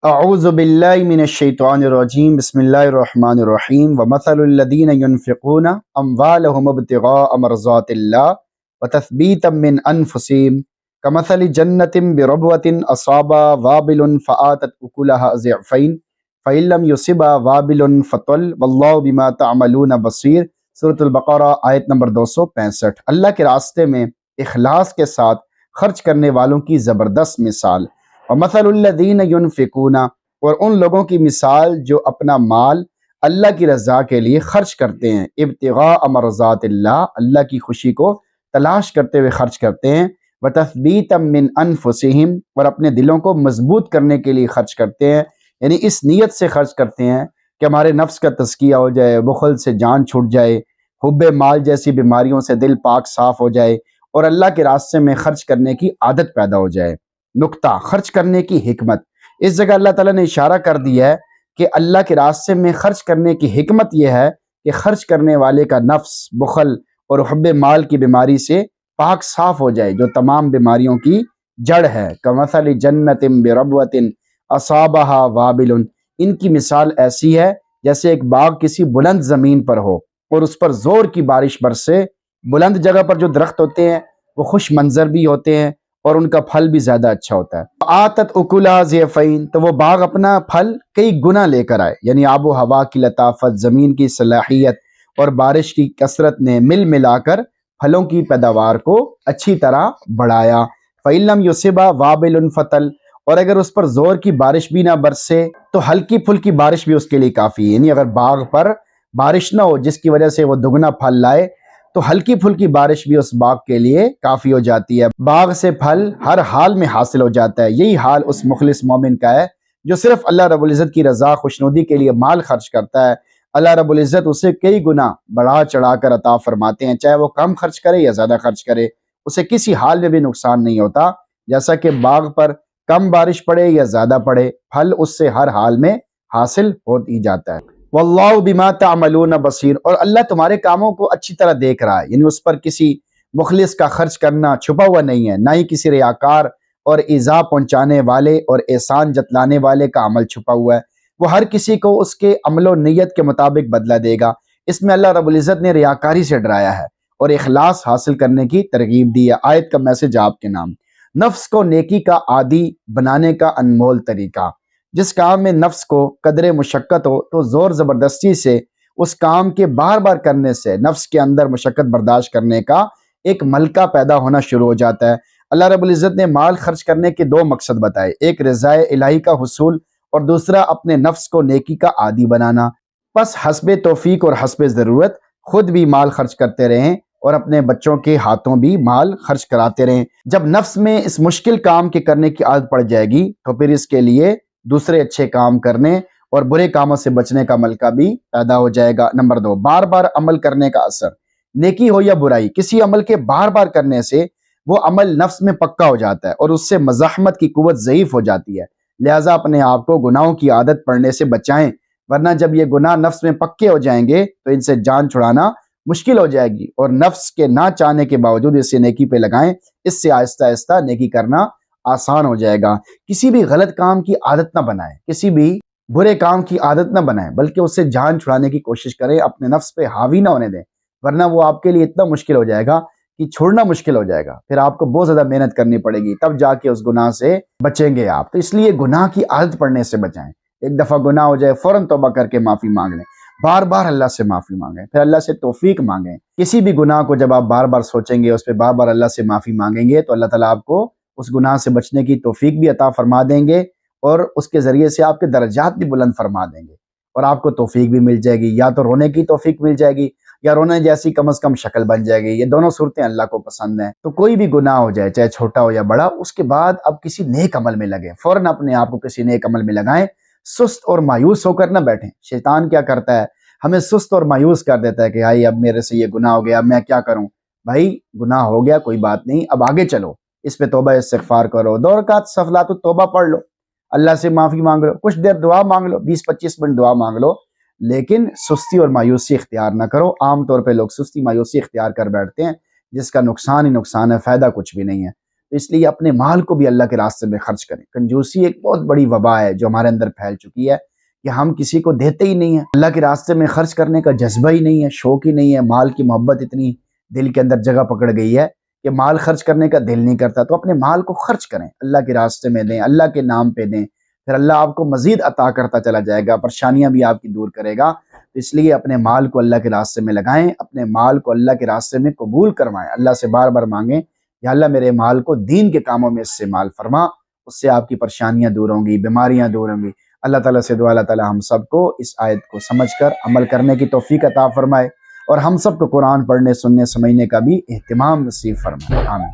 اعوذ باللہ من الشیطان الرجیم بسم اللہ الرحمن الرحیم ومثل الذین ينفقون اموالهم ابتغاء مرضات اللہ وتثبیتا من انفسهم کمثل جنة بربوة اصابها وابل فآتت اکلها ضعفین فإن لم يصبها وابل فطل واللہ بما تعملون بصیر۔ سورۃ البقرہ آیت نمبر 265۔ اللہ کے راستے میں اخلاص کے ساتھ خرچ کرنے والوں کی زبردست مثال۔ ومثل الذین ينفقون، اور ان لوگوں کی مثال جو اپنا مال اللہ کی رضا کے لیے خرچ کرتے ہیں، ابتغاء مرضات اللہ، اللہ کی خوشی کو تلاش کرتے ہوئے خرچ کرتے ہیں، وتثبیتا من انفسہم، اور اپنے دلوں کو مضبوط کرنے کے لیے خرچ کرتے ہیں، یعنی اس نیت سے خرچ کرتے ہیں کہ ہمارے نفس کا تزکیہ ہو جائے، بخل سے جان چھوٹ جائے، حب مال جیسی بیماریوں سے دل پاک صاف ہو جائے، اور اللہ کے راستے میں خرچ کرنے کی عادت پیدا ہو جائے۔ نقطہ خرچ کرنے کی حکمت، اس جگہ اللہ تعالیٰ نے اشارہ کر دیا ہے کہ اللہ کے راستے میں خرچ کرنے کی حکمت یہ ہے کہ خرچ کرنے والے کا نفس بخل اور حب مال کی بیماری سے پاک صاف ہو جائے، جو تمام بیماریوں کی جڑ ہے۔ کمثل جنۃ بربوۃ اصابھا وابل، ان کی مثال ایسی ہے جیسے ایک باغ کسی بلند زمین پر ہو اور اس پر زور کی بارش برسے۔ بلند جگہ پر جو درخت ہوتے ہیں وہ خوش منظر بھی ہوتے ہیں اور ان کا پھل بھی زیادہ اچھا ہوتا ہے۔ آتت اکلھا ضعفین، تو وہ باغ اپنا پھل کئی گنا لے کر آئے، یعنی آب و ہوا کی لطافت، زمین کی صلاحیت اور بارش کی کثرت نے مل ملا کر پھلوں کی پیداوار کو اچھی طرح بڑھایا۔ فإن لم يصبها وابل فطل، اور اگر اس پر زور کی بارش بھی نہ برسے تو ہلکی پھلکی بارش بھی اس کے لیے کافی ہے، یعنی اگر باغ پر بارش نہ ہو جس کی وجہ سے وہ دگنا پھل لائے تو ہلکی پھلکی بارش بھی اس باغ کے لیے کافی ہو جاتی ہے، باغ سے پھل ہر حال میں حاصل ہو جاتا ہے۔ یہی حال اس مخلص مومن کا ہے جو صرف اللہ رب العزت کی رضا خوشنودی کے لیے مال خرچ کرتا ہے۔ اللہ رب العزت اسے کئی گنا بڑھا چڑھا کر عطا فرماتے ہیں، چاہے وہ کم خرچ کرے یا زیادہ خرچ کرے، اسے کسی حال میں بھی نقصان نہیں ہوتا، جیسا کہ باغ پر کم بارش پڑے یا زیادہ پڑے، پھل اس سے ہر حال میں حاصل ہو ہی جاتا ہے۔ واللہ بما تعملون بصیر، اور اللہ تمہارے کاموں کو اچھی طرح دیکھ رہا ہے، یعنی اس پر کسی مخلص کا خرچ کرنا چھپا ہوا نہیں ہے، نہ ہی کسی ریاکار اور ایذا پہنچانے والے اور احسان جتلانے والے کا عمل چھپا ہوا ہے۔ وہ ہر کسی کو اس کے عمل و نیت کے مطابق بدلہ دے گا۔ اس میں اللہ رب العزت نے ریاکاری سے ڈرایا ہے اور اخلاص حاصل کرنے کی ترغیب دی ہے۔ آیت کا میسج آپ کے نام، نفس کو نیکی کا عادی بنانے کا انمول طریقہ۔ جس کام میں نفس کو قدر مشقت ہو تو زور زبردستی سے اس کام کے بار بار کرنے سے نفس کے اندر مشقت برداشت کرنے کا ایک ملکہ پیدا ہونا شروع ہو جاتا ہے۔ اللہ رب العزت نے مال خرچ کرنے کے دو مقصد بتائے، ایک رضا الہی کا حصول اور دوسرا اپنے نفس کو نیکی کا عادی بنانا۔ پس حسب توفیق اور حسب ضرورت خود بھی مال خرچ کرتے رہیں اور اپنے بچوں کے ہاتھوں بھی مال خرچ کراتے رہیں۔ جب نفس میں اس مشکل کام کے کرنے کی عادت پڑ جائے گی تو پھر اس کے لیے دوسرے اچھے کام کرنے اور برے کاموں سے بچنے کا ملکہ بھی پیدا ہو جائے گا۔ نمبر 2، بار بار عمل کرنے کا اثر۔ نیکی ہو یا برائی، کسی عمل کے بار بار کرنے سے وہ عمل نفس میں پکا ہو جاتا ہے اور اس سے مزاحمت کی قوت ضعیف ہو جاتی ہے، لہٰذا اپنے آپ کو گناہوں کی عادت پڑنے سے بچائیں، ورنہ جب یہ گناہ نفس میں پکے ہو جائیں گے تو ان سے جان چھڑانا مشکل ہو جائے گی، اور نفس کے نہ چاہنے کے باوجود اسے نیکی پہ لگائیں، اس سے آہستہ آہستہ نیکی کرنا آسان ہو جائے گا۔ کسی بھی غلط کام کی عادت نہ بنائیں، کسی بھی برے کام کی عادت نہ بنائیں، بلکہ اس سے جان چھڑانے کی کوشش کریں، اپنے نفس پہ حاوی نہ ہونے دیں، ورنہ وہ آپ کے لیے اتنا مشکل ہو جائے گا کہ چھوڑنا مشکل ہو جائے گا، پھر آپ کو بہت زیادہ محنت کرنی پڑے گی، تب جا کے اس گناہ سے بچیں گے آپ۔ تو اس لیے گناہ کی عادت پڑنے سے بچائیں، ایک دفعہ گناہ ہو جائے فوراً توبہ کر کے معافی مانگ لیں، بار بار اللہ سے معافی مانگیں، پھر اللہ سے توفیق مانگیں۔ کسی بھی گناہ کو جب آپ بار بار سوچیں گے، اس پہ بار بار اللہ سے معافی مانگیں گے تو اللہ تعالیٰ آپ کو اس گناہ سے بچنے کی توفیق بھی عطا فرما دیں گے اور اس کے ذریعے سے آپ کے درجات بھی بلند فرما دیں گے، اور آپ کو توفیق بھی مل جائے گی، یا تو رونے کی توفیق مل جائے گی یا رونے جیسی کم از کم شکل بن جائے گی۔ یہ دونوں صورتیں اللہ کو پسند ہیں۔ تو کوئی بھی گناہ ہو جائے، چاہے چھوٹا ہو یا بڑا، اس کے بعد اب کسی نیک عمل میں لگیں، فوراً اپنے آپ کو کسی نیک عمل میں لگائیں، سست اور مایوس ہو کر نہ بیٹھیں۔ شیطان کیا کرتا ہے، ہمیں سست اور مایوس کر دیتا ہے کہ بھائی اب میرے سے یہ گناہ ہو گیا، اب میں کیا کروں؟ بھائی گناہ ہو گیا، کوئی بات نہیں، اب آگے چلو، اس پہ توبہ استغفار کرو، 2 رکعت صفلات التوبہ پڑھ لو، اللہ سے معافی مانگ لو، کچھ دیر دعا مانگ لو، 20-25 منٹ دعا مانگ لو، لیکن سستی اور مایوسی اختیار نہ کرو۔ عام طور پہ لوگ سستی مایوسی اختیار کر بیٹھتے ہیں، جس کا نقصان ہی نقصان ہے، فائدہ کچھ بھی نہیں ہے۔ تو اس لیے اپنے مال کو بھی اللہ کے راستے میں خرچ کریں۔ کنجوسی ایک بہت بڑی وبا ہے جو ہمارے اندر پھیل چکی ہے کہ ہم کسی کو دیتے ہی نہیں ہیں، اللہ کے راستے میں خرچ کرنے کا جذبہ ہی نہیں ہے، شوق ہی نہیں ہے، مال کی محبت اتنی دل کے اندر جگہ پکڑ گئی ہے کہ مال خرچ کرنے کا دل نہیں کرتا۔ تو اپنے مال کو خرچ کریں، اللہ کے راستے میں دیں، اللہ کے نام پہ دیں، پھر اللہ آپ کو مزید عطا کرتا چلا جائے گا، پریشانیاں بھی آپ کی دور کرے گا۔ تو اس لیے اپنے مال کو اللہ کے راستے میں لگائیں، اپنے مال کو اللہ کے راستے میں قبول کروائیں، اللہ سے بار بار مانگیں یا اللہ میرے مال کو دین کے کاموں میں استعمال فرما، اس سے آپ کی پریشانیاں دور ہوں گی، بیماریاں دور ہوں گی۔ اللہ تعالیٰ سے دعا، اللہ تعالیٰ ہم سب کو اس آیت کو سمجھ کر عمل کرنے کی توفیق عطا فرمائے، اور ہم سب کو قرآن پڑھنے، سننے، سمجھنے کا بھی اہتمام نصیب فرمائے، آمین۔